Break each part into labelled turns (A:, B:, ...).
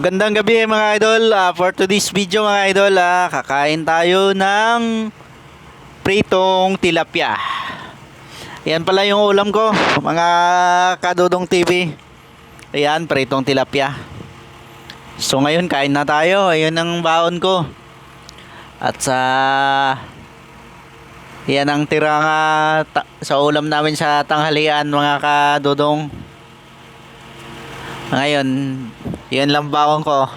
A: Magandang gabi mga idol. For today's video mga idol, kakain tayo ng pritong tilapia. Yan pala yung ulam ko, mga Kadudong TV. Ayan, pritong tilapia. So ngayon kain na tayo. Ayun ang baon ko. At yan ang tirang sa ulam namin sa tanghalian mga Kadudong. Ngayon, yan lang baon ko.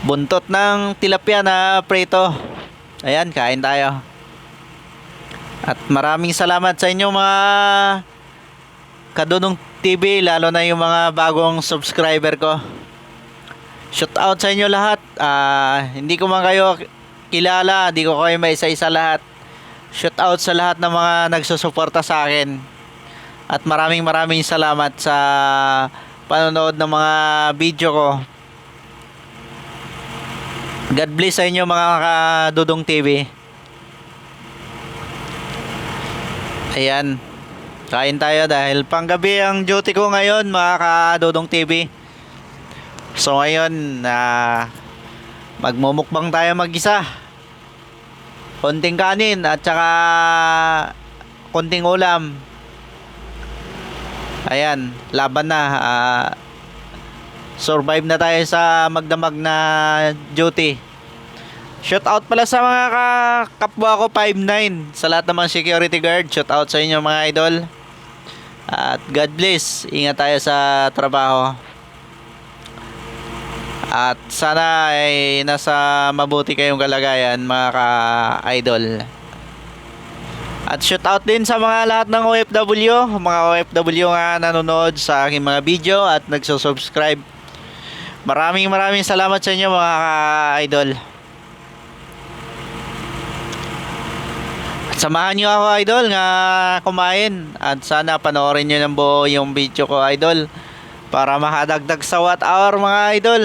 A: Buntot ng tilapia na prito. Ayan, kain tayo. At maraming salamat sa inyo mga Kadudong TV, lalo na yung mga bagong subscriber ko. Shout out sa inyo lahat. Hindi ko man kayo kilala, hindi ko kayo may isa-isa lahat. Shout out sa lahat ng mga nagsusuporta sa akin. At maraming salamat sa panonood ng mga video ko. God bless sa inyo mga Kadudong TV. Ayan, kain tayo dahil panggabi ang duty ko ngayon mga Kadudong TV. So ngayon, magmumukbang tayo mag-isa. Konting kanin at saka konting ulam. Ayan, laban na. Survive na tayo sa magdamag na duty. Shout out pala sa mga kapwa ko 5'9", sa lahat ng mga security guard. Shout out sa inyo mga idol. At God bless. Ingat tayo sa trabaho. At sana ay nasa mabuti kayong kalagayan mga ka-idol. At shout out din sa mga lahat ng OFW, mga OFW nga nanonood sa aking mga video at nagsusubscribe. Maraming salamat sa inyo mga ka-idol. At samahan nyo ako idol nga kumain. At sana panoorin nyo ng buo yung video ko idol, para makadagdag sa watt hour mga idol.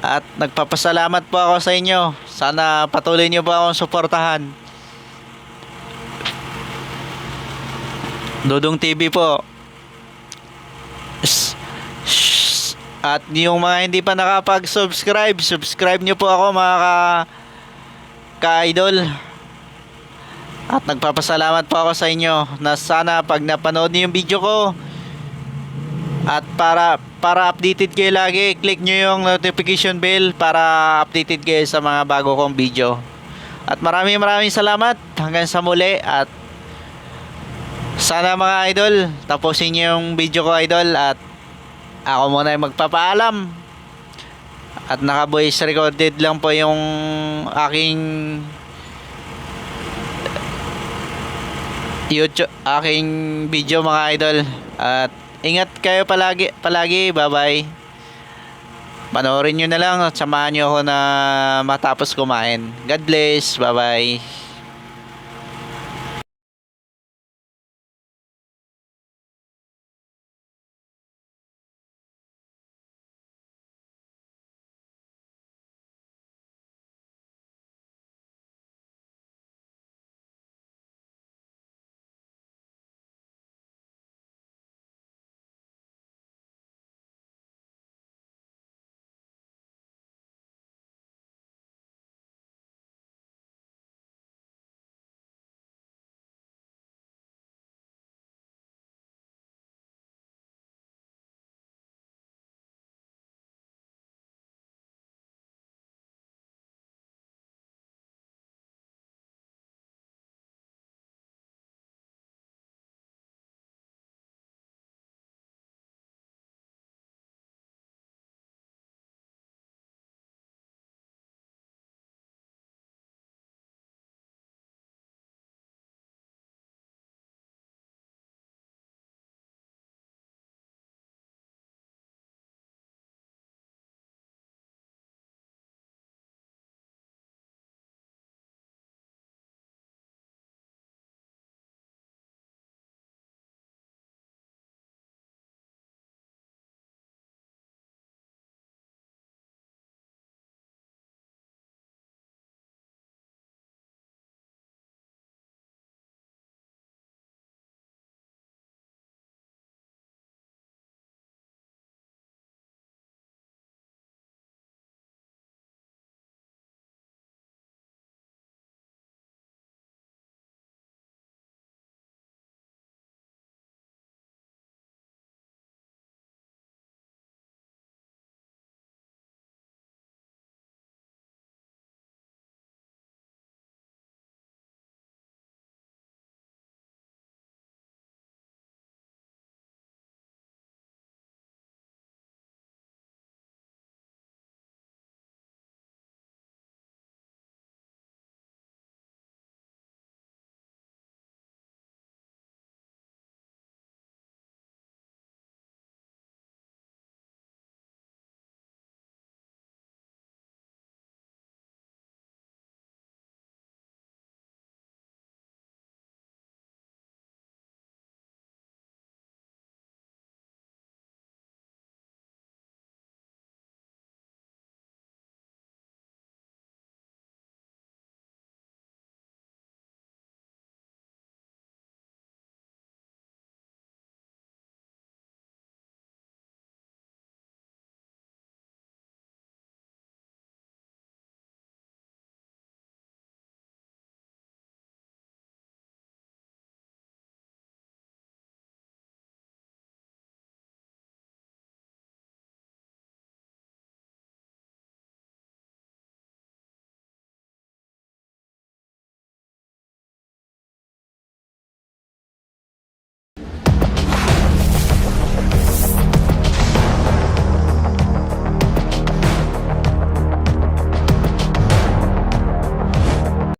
A: At nagpapasalamat po ako sa inyo. Sana patuloy nyo po akong suportahan. Dudong TV po. At yung mga hindi pa nakapag-subscribe, subscribe nyo po ako mga ka-idol. At nagpapasalamat po ako sa inyo na sana pag napanood niyo yung video ko at para updated kayo lagi, click nyo yung notification bell para updated kayo sa mga bago kong video. At maraming salamat. Hanggang sa muli. At sana mga idol, tapusin nyo yung video ko idol. At ako muna yung magpapaalam. At naka voice recorded lang po yung aking YouTube, aking video mga idol. At ingat kayo palagi. Bye bye. Panoorin nyo na lang at samahan nyo ako na matapos kumain. God bless. Bye bye.